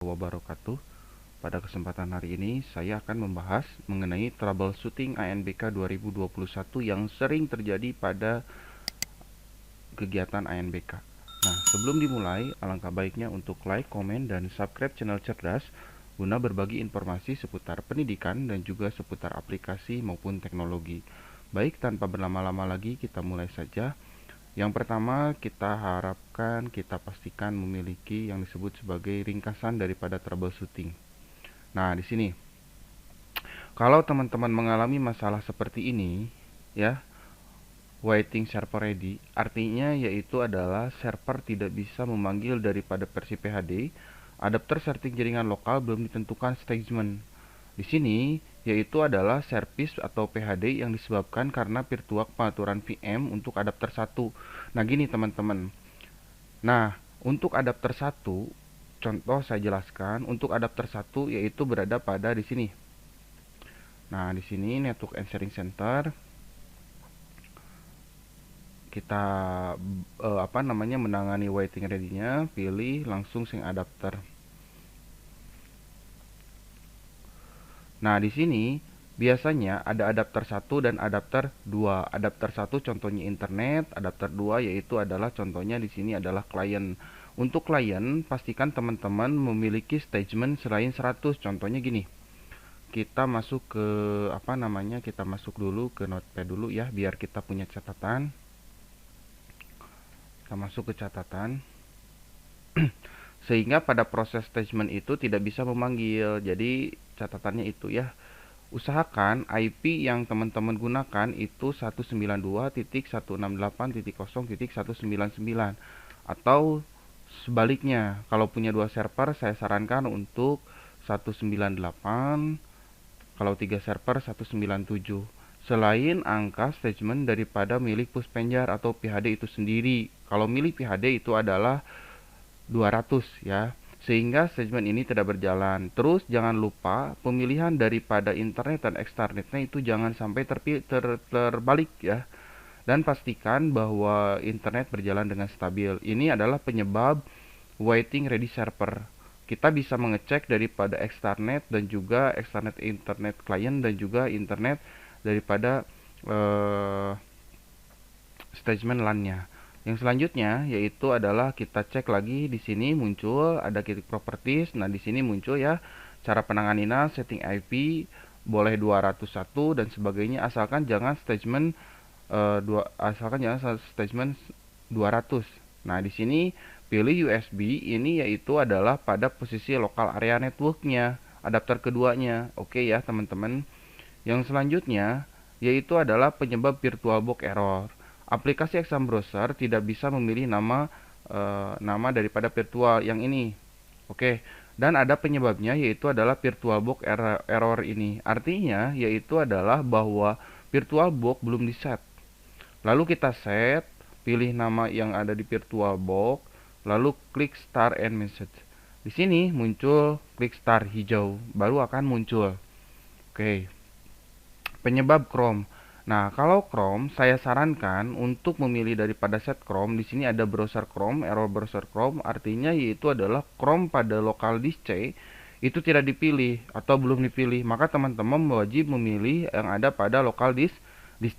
wabarakatuh. Pada kesempatan hari ini saya akan membahas mengenai troubleshooting ANBK 2021 yang sering terjadi pada kegiatan ANBK. Nah, sebelum dimulai, alangkah baiknya untuk like, komen, dan subscribe channel Cerdas guna berbagi informasi seputar pendidikan dan juga seputar aplikasi maupun teknologi. Baik, tanpa berlama-lama lagi, kita mulai saja. Yang pertama, kita pastikan memiliki yang disebut sebagai ringkasan daripada troubleshooting. Nah, di sini, kalau teman-teman mengalami masalah seperti ini, ya, waiting server ready, artinya yaitu adalah server tidak bisa memanggil daripada versi PHD, adapter setting jaringan lokal belum ditentukan stagement. Di sini, yaitu adalah service atau PHD yang disebabkan karena virtual pengaturan VM untuk adapter 1. Nah, gini teman-teman. Nah, untuk adapter 1, contoh saya jelaskan, untuk adapter 1 yaitu berada pada di sini. Nah, di sini Network and Sharing Center kita menangani waiting ready-nya, pilih langsung sing adapter. Nah, di sini biasanya ada adapter 1 dan adapter 2. Adapter 1 contohnya internet, adapter 2 yaitu adalah contohnya di sini adalah klien. Untuk klien, pastikan teman-teman memiliki stagement selain 100. Contohnya gini. Kita masuk ke kita masuk dulu ke notepad dulu ya, biar kita punya catatan. Kita masuk ke catatan. Sehingga pada proses stagement itu tidak bisa memanggil. Jadi catatannya itu ya. Usahakan IP yang teman-teman gunakan itu 192.168.0.199 atau sebaliknya. Kalau punya dua server, saya sarankan untuk 198, kalau 3 server 197. Selain angka stagement daripada milik Puspenjar atau PHD itu sendiri. Kalau milik PHD itu adalah 200 ya. Sehingga stagement ini tidak berjalan. Terus jangan lupa pemilihan daripada internet dan externetnya itu jangan sampai terbalik ya. Dan pastikan bahwa internet berjalan dengan stabil. Ini adalah penyebab waiting ready server. Kita bisa mengecek daripada externet dan juga externet internet client dan juga internet daripada stagement LAN-nya. Yang selanjutnya yaitu adalah kita cek lagi di sini muncul ada titik properties. Nah, di sini muncul ya cara penanganan setting IP boleh 201 dan sebagainya asalkan jangan stagement 200. Nah, di sini pilih USB, ini yaitu adalah pada posisi lokal area networknya, adapter keduanya. Oke ya teman-teman. Yang selanjutnya yaitu adalah penyebab VirtualBox error. Aplikasi Exam Browser tidak bisa memilih nama daripada virtual yang ini. Oke. Dan ada penyebabnya yaitu adalah VirtualBox error ini. Artinya yaitu adalah bahwa VirtualBox belum di-set. Lalu kita set, pilih nama yang ada di VirtualBox, lalu klik Start and Message. Di sini muncul klik Start hijau, baru akan muncul. Oke. Penyebab Chrome. Nah, kalau Chrome, saya sarankan untuk memilih daripada set Chrome. Di sini ada browser Chrome, error browser Chrome, artinya yaitu adalah Chrome pada local disk C itu tidak dipilih atau belum dipilih. Maka teman-teman wajib memilih yang ada pada local disk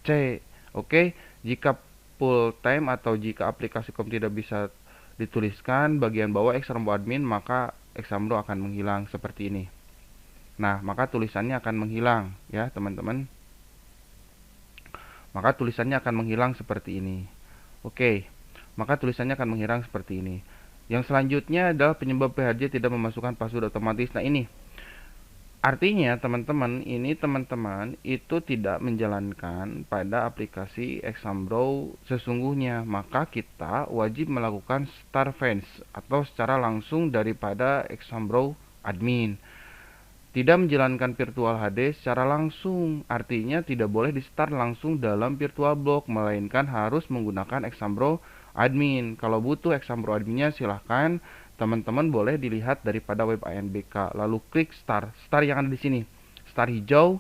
C. Oke, jika full time atau jika aplikasi Chrome tidak bisa dituliskan bagian bawah Exambro admin, maka Exambro akan menghilang seperti ini. Nah, maka tulisannya akan menghilang ya, teman-teman. Maka tulisannya akan menghilang seperti ini. Oke. Maka tulisannya akan menghilang seperti ini. Yang selanjutnya adalah penyebab PHD tidak memasukkan password otomatis. Nah, ini artinya teman-teman itu tidak menjalankan pada aplikasi Exambro sesungguhnya. Maka kita wajib melakukan start fence atau secara langsung daripada Exambro admin. Tidak menjalankan virtual HD secara langsung, artinya tidak boleh di start langsung dalam VirtualBox, melainkan harus menggunakan Exambro admin. Kalau butuh Exambro adminnya silahkan teman-teman boleh dilihat daripada web ANBK. Lalu klik start yang ada di sini, start hijau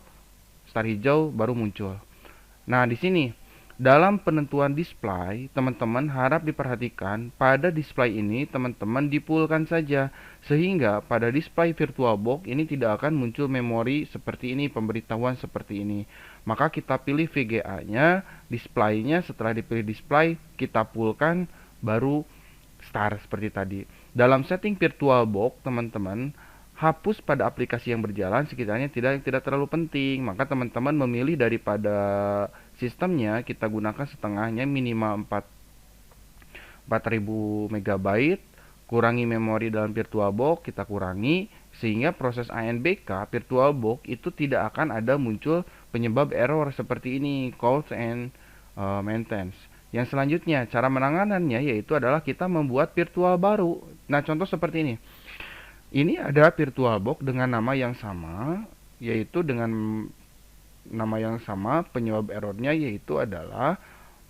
baru muncul. Nah, di sini Dalam penentuan display, teman-teman harap diperhatikan pada display ini teman-teman dipulkan saja, sehingga pada display VirtualBox ini tidak akan muncul memori seperti ini, pemberitahuan seperti ini. Maka kita pilih VGA-nya, display-nya, setelah dipilih display, kita pulkan, baru start seperti tadi. Dalam setting VirtualBox, teman-teman hapus pada aplikasi yang berjalan sekiranya tidak terlalu penting. Maka teman-teman memilih daripada sistemnya kita gunakan setengahnya, minimal 4000 MB, kurangi memori dalam VirtualBox, kita kurangi sehingga proses ANBK VirtualBox itu tidak akan ada muncul penyebab error seperti ini, calls and maintenance. Yang selanjutnya, cara menanganannya yaitu adalah kita membuat virtual baru. Nah, contoh seperti ini. Ini ada VirtualBox dengan nama yang sama, yaitu dengan nama yang sama, penyebab errornya yaitu adalah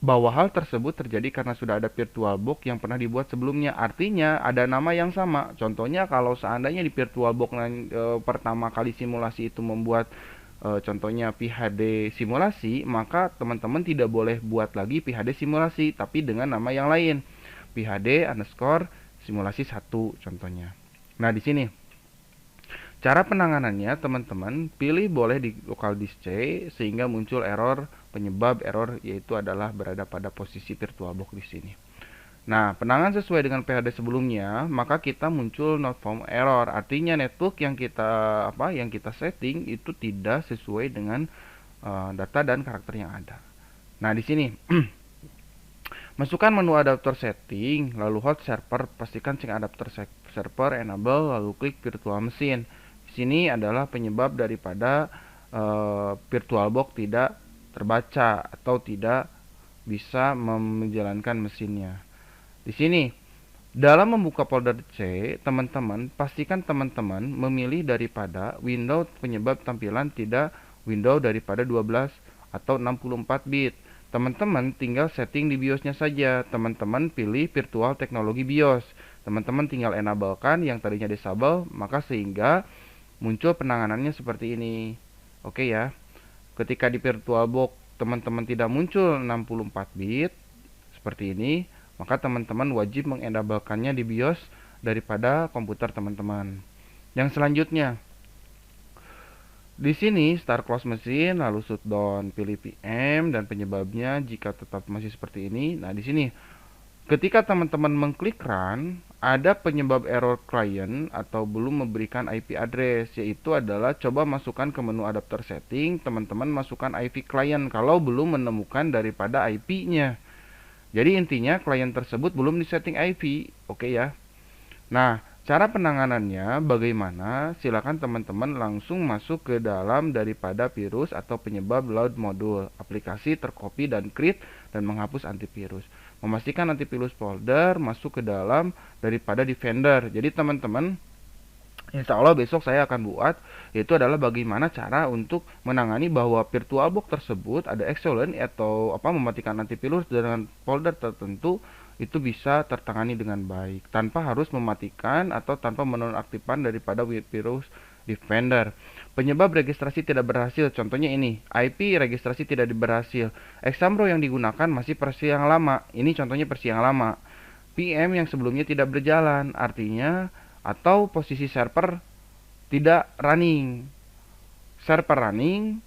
bahwa hal tersebut terjadi karena sudah ada VirtualBox yang pernah dibuat sebelumnya. Artinya ada nama yang sama. Contohnya kalau seandainya di VirtualBox pertama kali simulasi itu membuat contohnya PHD simulasi, maka teman-teman tidak boleh buat lagi PHD simulasi, tapi dengan nama yang lain. PHD underscore simulasi 1 contohnya. Nah, di sini cara penanganannya teman-teman pilih boleh di local disk C sehingga muncul error, penyebab error yaitu adalah berada pada posisi VirtualBox di sini. Nah, penanganan sesuai dengan PHD sebelumnya, maka kita muncul not found error. Artinya network yang kita setting itu tidak sesuai dengan data dan karakter yang ada. Nah, di sini masukkan menu adapter setting, lalu hot server, pastikan sync adapter server enable, lalu klik virtual machine. Di sini adalah penyebab daripada VirtualBox tidak terbaca atau tidak bisa menjalankan mesinnya. Di sini dalam membuka folder C, teman-teman pastikan teman-teman memilih daripada window penyebab tampilan tidak window daripada 12 atau 64 bit. Teman-teman tinggal setting di BIOS-nya saja. Teman-teman pilih virtual teknologi BIOS. Teman-teman tinggal enablekan yang tadinya disable, maka sehingga muncul penanganannya seperti ini. Oke ya. Ketika di VirtualBox teman-teman tidak muncul 64 bit seperti ini, maka teman-teman wajib mengenablekannya di BIOS daripada komputer teman-teman. Yang selanjutnya, di sini start close mesin, lalu shutdown, pilih PM dan penyebabnya jika tetap masih seperti ini. Nah, di sini ketika teman-teman mengklik run, ada penyebab error client atau belum memberikan IP address, yaitu adalah coba masukkan ke menu adapter setting, teman-teman masukkan IP client kalau belum menemukan daripada IP-nya. Jadi intinya klien tersebut belum disetting IP, oke ya. Nah, cara penanganannya bagaimana? Silakan teman-teman langsung masuk ke dalam daripada virus atau penyebab load module, aplikasi tercopy dan create dan menghapus antivirus. Memastikan antivirus folder masuk ke dalam daripada Defender. Jadi teman-teman, insya Allah besok saya akan buat, yaitu adalah bagaimana cara untuk menangani bahwa VirtualBox tersebut ada excellent atau mematikan antivirus dengan folder tertentu itu bisa tertangani dengan baik tanpa harus mematikan atau tanpa menonaktifkan daripada virus Defender. Penyebab registrasi tidak berhasil, contohnya ini, IP registrasi tidak berhasil. Examro yang digunakan masih versi yang lama. Ini contohnya versi yang lama. PM yang sebelumnya tidak berjalan, artinya atau posisi server tidak running. Server running,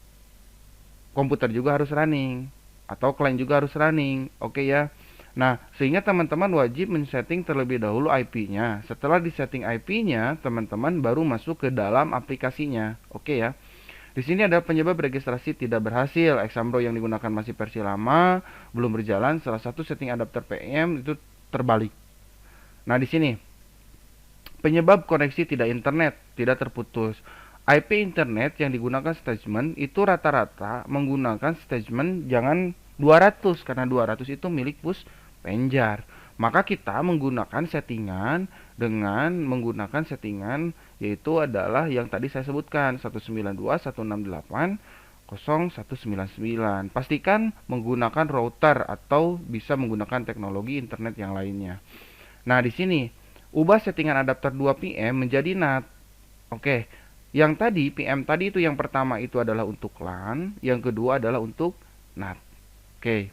komputer juga harus running, atau klien juga harus running. Oke ya. Nah, sehingga teman-teman wajib men-setting terlebih dahulu IP-nya. Setelah disetting IP-nya, teman-teman baru masuk ke dalam aplikasinya. Oke ya. Di sini ada penyebab registrasi tidak berhasil. Examro yang digunakan masih versi lama, belum berjalan. Salah satu setting adapter PM itu terbalik. Nah, di sini penyebab koneksi tidak internet, tidak terputus. IP internet yang digunakan statement itu rata-rata menggunakan statement jangan 200 karena 200 itu milik bus penjar. Maka kita menggunakan settingan dengan menggunakan settingan yaitu adalah yang tadi saya sebutkan 192.168.0199. Pastikan menggunakan router atau bisa menggunakan teknologi internet yang lainnya. Nah, di sini ubah settingan adapter 2 PM menjadi NAT. Oke. Yang tadi PM tadi itu yang pertama itu adalah untuk LAN, yang kedua adalah untuk NAT. Oke.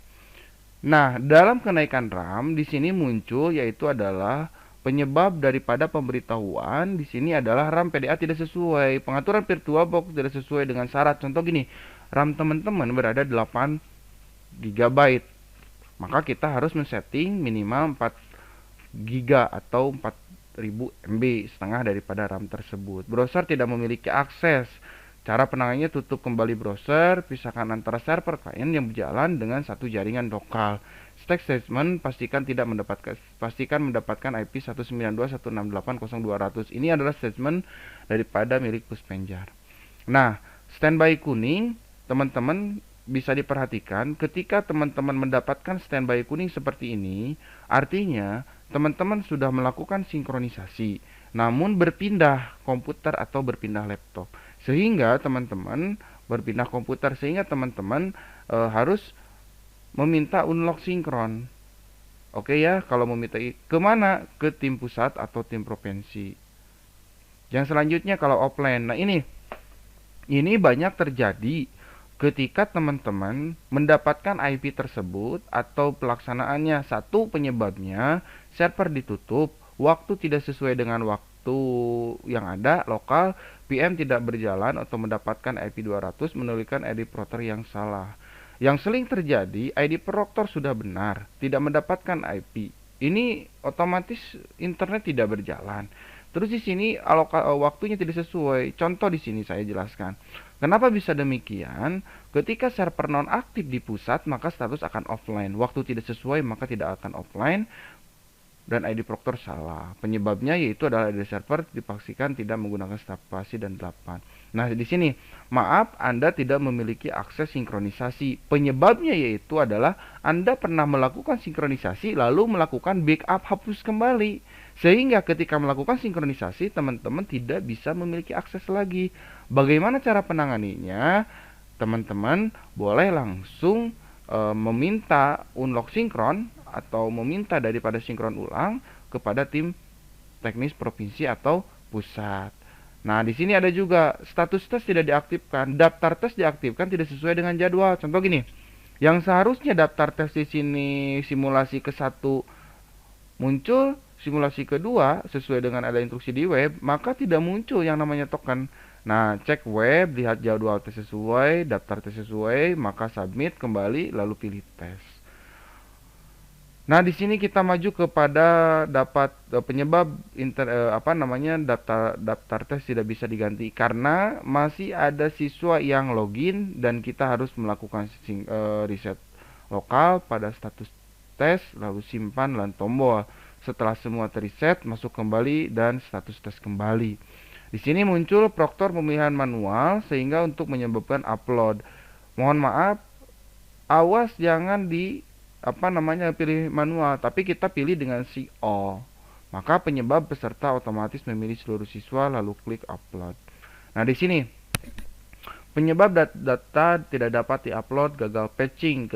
Nah, dalam kenaikan RAM di sini muncul yaitu adalah penyebab daripada pemberitahuan di sini adalah RAM PDA tidak sesuai. Pengaturan VirtualBox tidak sesuai dengan syarat. Contoh gini, RAM teman-teman berada 8 GB. Maka kita harus men-setting minimal 4 GB atau 4000 MB setengah daripada RAM tersebut. Browser tidak memiliki akses. Cara penanganannya, tutup kembali browser, pisahkan antara server klien yang berjalan dengan satu jaringan lokal. Stack statement pastikan mendapatkan IP 192.168.0200. Ini adalah statement daripada milik Puspenjar. Nah, standby kuning, teman-teman bisa diperhatikan ketika teman-teman mendapatkan standby kuning seperti ini, artinya teman-teman sudah melakukan sinkronisasi, namun berpindah komputer atau berpindah laptop. Sehingga teman-teman berpindah komputer, sehingga teman-teman harus meminta unlock sinkron. Oke ya, kalau meminta kemana? Ke tim pusat atau tim provinsi. Yang selanjutnya kalau offline. Nah ini banyak terjadi ketika teman-teman mendapatkan IP tersebut atau pelaksanaannya. Satu penyebabnya server ditutup, waktu tidak sesuai dengan waktu yang ada lokal, VM tidak berjalan atau mendapatkan IP 200 menuliskan ID router yang salah. Yang sering terjadi, ID router sudah benar, tidak mendapatkan IP. Ini otomatis internet tidak berjalan. Terus di sini waktunya tidak sesuai. Contoh di sini saya jelaskan. Kenapa bisa demikian? Ketika server non aktif di pusat, maka status akan offline. Waktu tidak sesuai, maka tidak akan offline. Dan ID proctor salah. Penyebabnya yaitu adalah ID server dipastikan tidak menggunakan spasi dan 8. Nah, di sini, maaf Anda tidak memiliki akses sinkronisasi. Penyebabnya yaitu adalah Anda pernah melakukan sinkronisasi lalu melakukan backup hapus kembali. Sehingga ketika melakukan sinkronisasi, teman-teman tidak bisa memiliki akses lagi. Bagaimana cara penanganinya? Teman-teman boleh langsung meminta unlock sinkron atau meminta daripada sinkron ulang kepada tim teknis provinsi atau pusat. Nah, di sini ada juga status tes tidak diaktifkan, daftar tes diaktifkan tidak sesuai dengan jadwal. Contoh gini, yang seharusnya daftar tes di sini simulasi ke-1 muncul, simulasi kedua sesuai dengan ada instruksi di web, maka tidak muncul yang namanya token. Nah, cek web, lihat jadwal tes sesuai, daftar tes sesuai, maka submit kembali lalu pilih tes. Nah, di sini kita maju kepada dapat penyebab daftar tes tidak bisa diganti karena masih ada siswa yang login dan kita harus melakukan reset lokal pada status tes lalu simpan dan tombol. Setelah semua terreset, masuk kembali dan status tes kembali. Di sini muncul proktor pemilihan manual sehingga untuk menyebabkan upload. Mohon maaf, awas jangan pilih manual, tapi kita pilih dengan si all. Maka penyebab peserta otomatis memilih seluruh siswa lalu klik upload. Nah, di sini penyebab data tidak dapat diupload, gagal patching,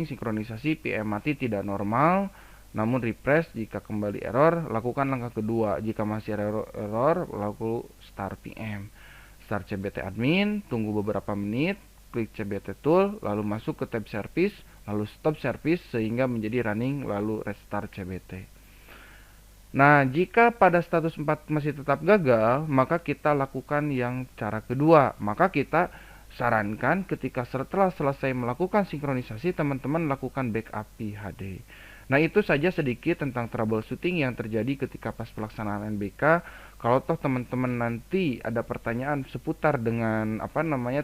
sinkronisasi, PM mati tidak normal, namun refresh jika kembali error, lakukan langkah kedua. Jika masih error, lalu start PM. Start CBT admin, tunggu beberapa menit, klik CBT tool, lalu masuk ke tab service, lalu stop service sehingga menjadi running, lalu restart CBT. Nah, jika pada status 4 masih tetap gagal, maka kita lakukan yang cara kedua. Maka kita sarankan ketika setelah selesai melakukan sinkronisasi, teman-teman lakukan backup PHD. Nah, itu saja sedikit tentang troubleshooting yang terjadi ketika pas pelaksanaan NBK. Kalau toh teman-teman nanti ada pertanyaan seputar dengan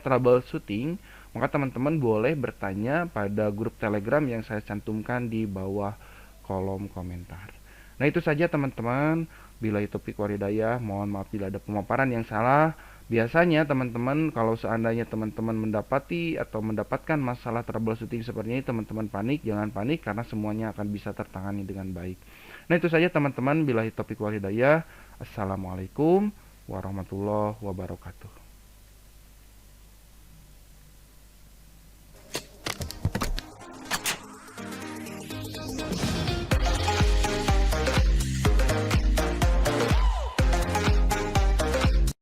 troubleshooting, maka teman-teman boleh bertanya pada grup Telegram yang saya cantumkan di bawah kolom komentar. Nah, itu saja teman-teman. Billahi taufiq wal hidayah. Mohon maaf bila ada pemaparan yang salah. Biasanya teman-teman kalau seandainya teman-teman mendapati atau mendapatkan masalah troubleshooting seperti ini, teman-teman panik, jangan panik karena semuanya akan bisa tertangani dengan baik. Nah, itu saja teman-teman. Billahi taufiq wal hidayah. Assalamualaikum warahmatullahi wabarakatuh.